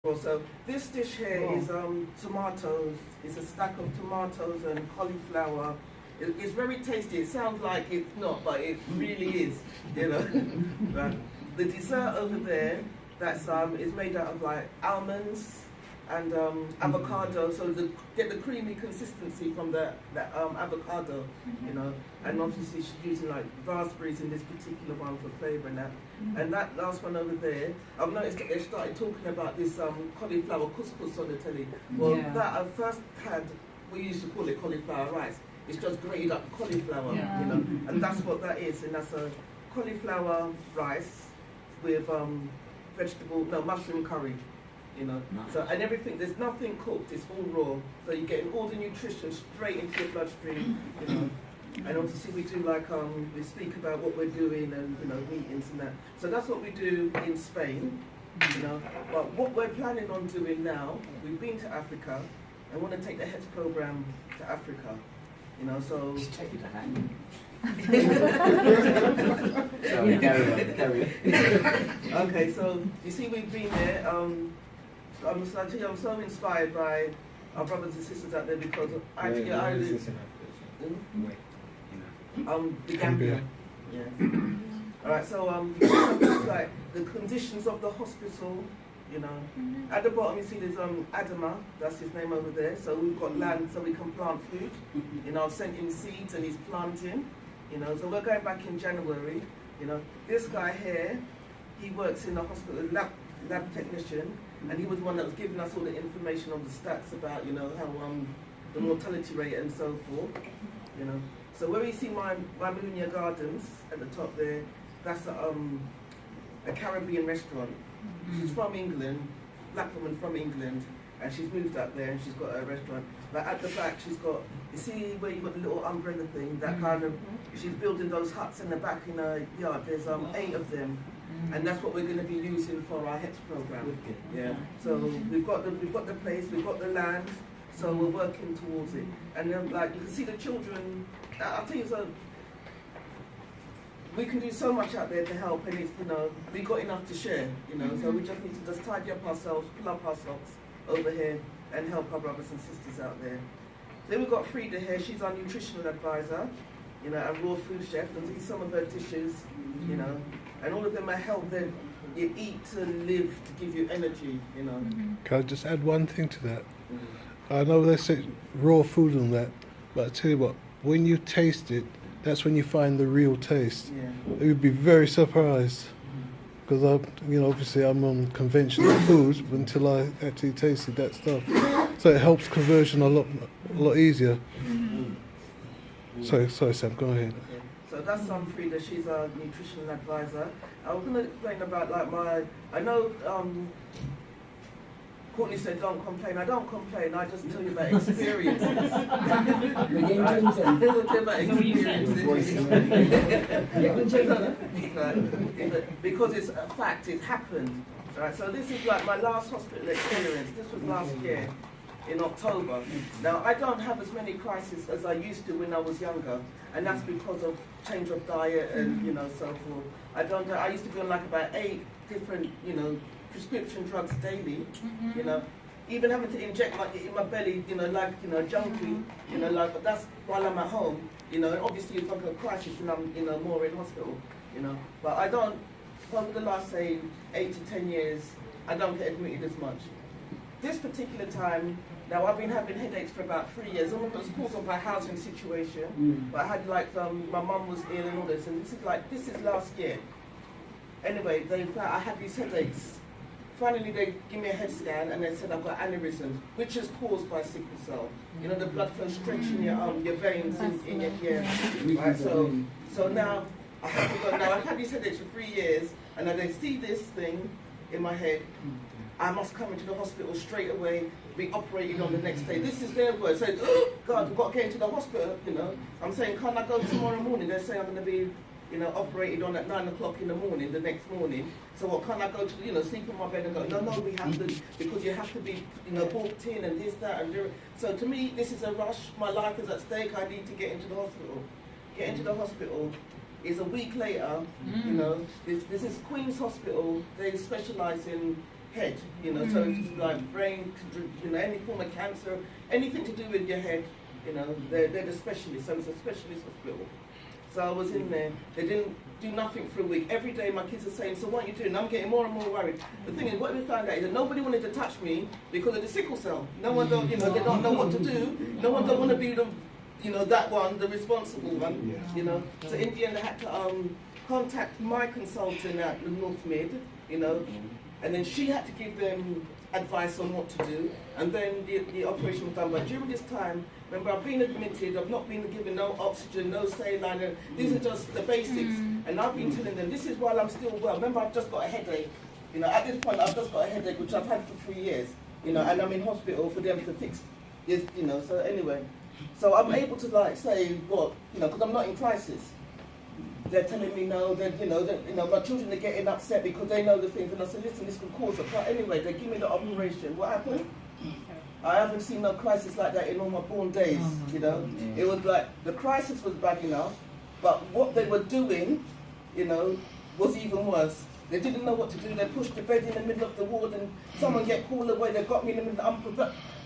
So this dish here is tomatoes. It's a stack of tomatoes and cauliflower. It's very tasty. It sounds like it's not, but it really is. You know. Right. The dessert over there, that's is made out of like almonds and avocado. So get the creamy consistency from the avocado. You know, and obviously she's using like raspberries in this particular one for flavour and that. And that last one over there, I've noticed that they started talking about this cauliflower couscous on the telly. Well, that I first had, we used to call it cauliflower rice. It's just grated up cauliflower, you know, and that's what that is. And that's a cauliflower rice with mushroom curry, you know. Nice. So and everything, there's nothing cooked. It's all raw. So you're getting all the nutrition straight into your bloodstream, you know. And obviously we do like we speak about what we're doing and meetings and that. So that's what we do in Spain, you know. But what we're planning on doing now, we've been to Africa and want to take the HETS program to Africa, you know. So just take it to Hackney. Carry on. Okay, so you see we've been there. I'm so inspired by our brothers and sisters out there because actually I live. The Gambia. Yeah. Alright, so like the conditions of the hospital, you know. At the bottom you see there's Adama, that's his name over there. So we've got land so we can plant food. You know, I've sent him seeds and he's planting. You know, so we're going back in January. You know, this guy here, he works in the hospital, lab technician, and he was the one that was giving us all the information on the stats about, you know, how the mortality rate and so forth. You know. So where you see my Malunia Gardens at the top there, that's a Caribbean restaurant. She's from England, black woman from England, and she's moved up there and she's got a restaurant. But at the back she's got, you see where you've got the little umbrella thing, that kind of, she's building those huts in the back in her yard. There's 8 of them. And that's what we're going to be using for our HETS program. Yeah. So we've got the place, we've got the land, so we're working towards it. And then like you can see the children, I'll tell you so, we can do so much out there to help, and it's, you know, we got enough to share, you know, so we just need to just tidy up ourselves, pull up our socks over here and help our brothers and sisters out there. Then we've got Frida here, she's our nutritional advisor, you know, and raw food chef, and these are some of her dishes, you know, and all of them are help them, you eat to live to give you energy, you know. Can I just add one thing to that? I know they say raw food and that, but I tell you what, when you taste it, that's when you find the real taste. Yeah. You'd be very surprised, because obviously I'm on conventional food until I actually tasted that stuff. So it helps conversion a lot easier. Sorry Sam, go ahead. Okay. So that's Frida, she's our nutritional advisor. I was going to explain about I know Courtney said don't complain. I don't complain, I just tell you about experiences. Because it's a fact, it happened. Right, so this is like my last hospital experience. This was last year in October. Now I don't have as many crises as I used to when I was younger, and that's because of change of diet and so forth. I used to be on like about 8 different prescription drugs daily, you know, even having to inject in my belly, junkie, but that's while I'm at home, and obviously if I've got a crisis and I'm, more in hospital, but I don't, over the last, say, 8 to 10 years, I don't get admitted as much. This particular time, now I've been having headaches for about 3 years. It was caused by housing situation, but I had my mum was ill and all this, and this is last year. Anyway, I had these headaches. Finally, they give me a head scan and they said I've got aneurysm, which is caused by sickle cell. You know, the blood flow stretching your veins in your ear. Right, so now I have to go. Now I've had these headaches for 3 years, and now they see this thing in my head. I must come into the hospital straight away, be operated on the next day. This is their word. Saying, oh God, we've got to get into the hospital. I'm saying, can't I go tomorrow morning? They're saying I'm going to be operated on at 9 o'clock in the morning, the next morning. So what, can't I go to, sleep in my bed and go, no, we have to, because you have to be, booked in and this, that, and there. So to me, this is a rush. My life is at stake. I need to get into the hospital. Get into the hospital. Is a week later, this is Queen's Hospital. They specialise in head, you know, so it's like brain, you know, any form of cancer, anything to do with your head, you know, they're the specialists, so it's a specialist hospital. So I was in there, they didn't do nothing for a week. Every day my kids are saying, so what are you doing? I'm getting more and more worried. The thing is, what we found out is that nobody wanted to touch me because of the sickle cell. No one don't, you know, they don't know what to do. No one don't want to be the, you know, that one, the responsible one, you know. So in the end I had to contact my consultant at the North Mid, you know, and then she had to give them advice on what to do, and then the operation was done. But during this time, remember, I've been admitted, I've not been given no oxygen, no saline, and these are just the basics. And I've been telling them, this is while I'm still well. Remember, I've just got a headache. You know, at this point, I've just got a headache, which I've had for 3 years, you know, and I'm in hospital for them to fix this, you know, so anyway. So I'm able to, like, say, what, you know, because I'm not in crisis. They're telling me no, that you know, my children are getting upset because they know the things, and I said, listen, this could cause a. But anyway, they give me the operation. What happened? I haven't seen no crisis like that in all my born days. You know, it was like the crisis was bad enough, but what they were doing, you know, was even worse. They didn't know what to do. They pushed the bed in the middle of the ward, and someone get called away. They got me in the middle. I'm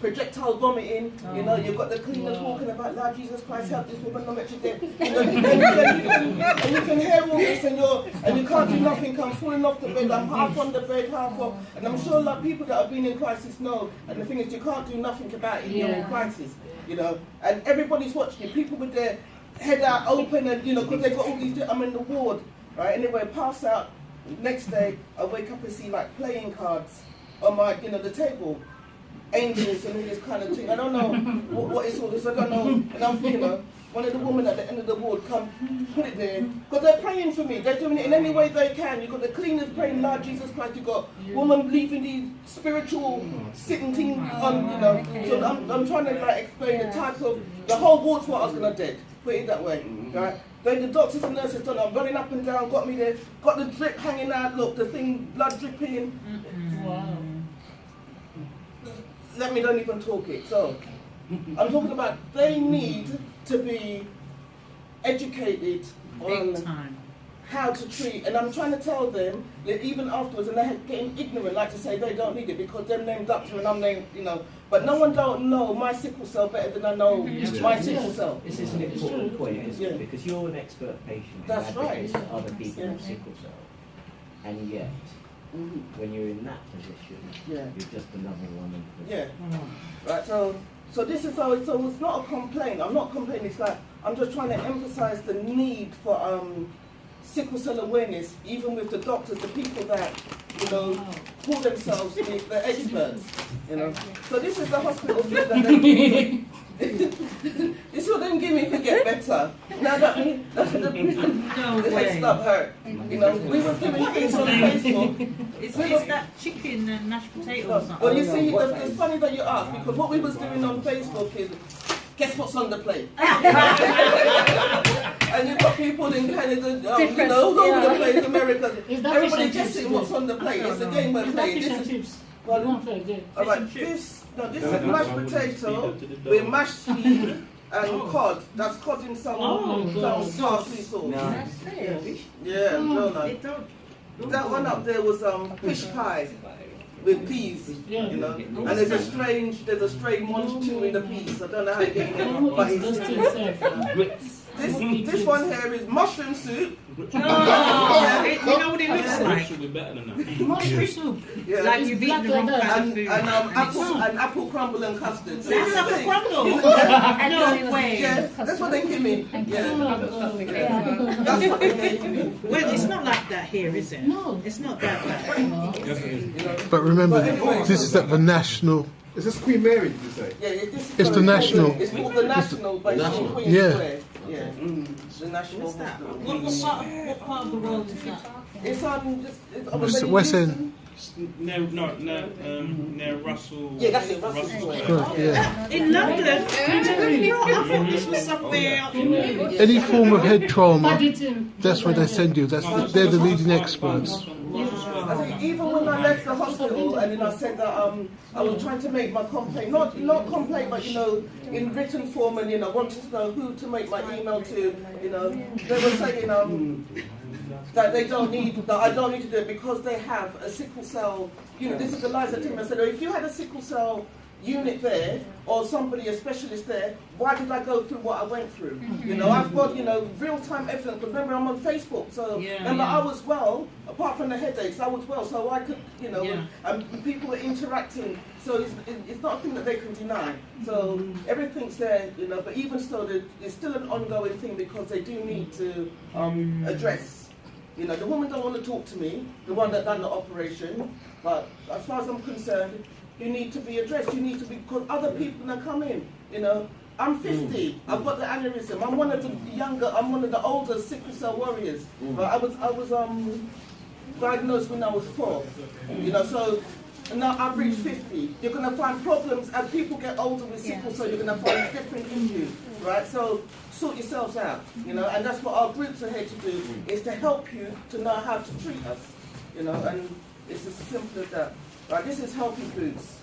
projectile vomiting. You know, you've got the cleaners walking about, Lord Jesus Christ, help this woman, not let you dead. You know, and you can hear all this, and you can't do nothing. I'm falling off the bed. I'm half on the bed, half off. And I'm sure like people that have been in crisis know. And the thing is, you can't do nothing about it. You're in crisis. You know, and everybody's watching you. People with their head out open, and you know, because they got all these. I'm in the ward, right? Anyway, pass out. Next day, I wake up and see like playing cards on my, you know, the table, angels and all this kind of thing. I don't know what is all this. I don't know. And I'm, you know, one of the women at the end of the ward come put it there because they're praying for me. They're doing it in any way they can. You've got the cleaners praying, Lord Jesus Christ. You've got woman leaving these spiritual sitting thing on, you know. So I'm trying to like explain the type of the whole ward for I was gonna dead. Put it that way, right? Then the doctors and nurses done. I'm running up and down, got me there, got the drip hanging out. Look, the thing, blood dripping. Wow. Let me don't even talk it. So, I'm talking about they need to be educated on how to treat, and I'm trying to tell them that even afterwards, and they're getting ignorant, like to say they don't need it because they're named doctor and I'm named, you know. But no one don't know my sickle cell better than I know my sickle cell. This is an important point, isn't it? Because you're an expert patient who advocates for other people with sickle cell, and yet, when you're in that position, you're just another one. Right. So this is so it's not a complaint. I'm not complaining. It's like I'm just trying to emphasize the need for sickle cell awareness, even with the doctors, the people that, you know, call themselves the experts, you know. So this is the hospital that they this will then give me to get better. Now that the prison, the head stop hurt. You know, we were doing things on Facebook. Is that chicken and mashed potatoes or something? Well, you see, it's funny that you ask, because what we was doing on Facebook is, guess what's on the plate? And you've got people in Canada, you know, all over the place, America. Everybody guessing what's on the plate. It's a game we're playing. This is, all right, this is mashed potato with mashed pea and cod. That's cod in some parsley sauce. Yeah, no. That one up there was fish pie with peas, you know, and there's a strange monster in the peas. I don't know how you get it, but it's this one here is mushroom soup. You know what it looks like? Should be better than that. Mushroom soup. Yeah. Like you've eaten the wrong kind of food. And apple crumble and custard. So that's apple crumble? No way. Yeah, that's what they give me. Yeah. That's what they gave me. Well, it's not like that here, is it? No. It's not that bad. But remember, this is at the national. Is this Queen Mary, did you say? Yeah, it's the national. It's called the national, but it's in Queen's Square. Yeah, the national. What part of the world is that? It's on West End. Near Russell. Yeah, that's it, Russell Square. Yeah. In London? I thought this was somewhere up in Any form of head trauma, that's where they send you. They're the leading experts. I think even when I left the hospital and then I said that I was trying to make my complaint, not complaint, but you know, in written form, and you know, wanted to know who to make my email to, you know, they were saying that they don't need, that I don't need to do it because they have a sickle cell unit. This is Eliza Timmer said, if you had a sickle cell unit there, or somebody, a specialist there, why did I go through what I went through? You know, I've got, you know, real-time evidence. Remember, I'm on Facebook, so remember, I was well, apart from the headaches, I was well, so I could, you know, and people were interacting, so it's not a thing that they can deny. So everything's there, you know, but even still, it's still an ongoing thing because they do need to address. You know, the woman don't want to talk to me, the one that done the operation, but as far as I'm concerned, you need to be addressed. You need to be, because other people are coming. You know, I'm 50. I've got the aneurysm. I'm one of the older sickle cell warriors. But I was diagnosed when I was 4. You know, so now I've reached 50. You're going to find problems as people get older with sickle cell. You're going to find different issues, right? So sort yourselves out. You know, and that's what our groups are here to do, is to help you to know how to treat us. You know, and it's as simple as that. Right, this is healthy foods.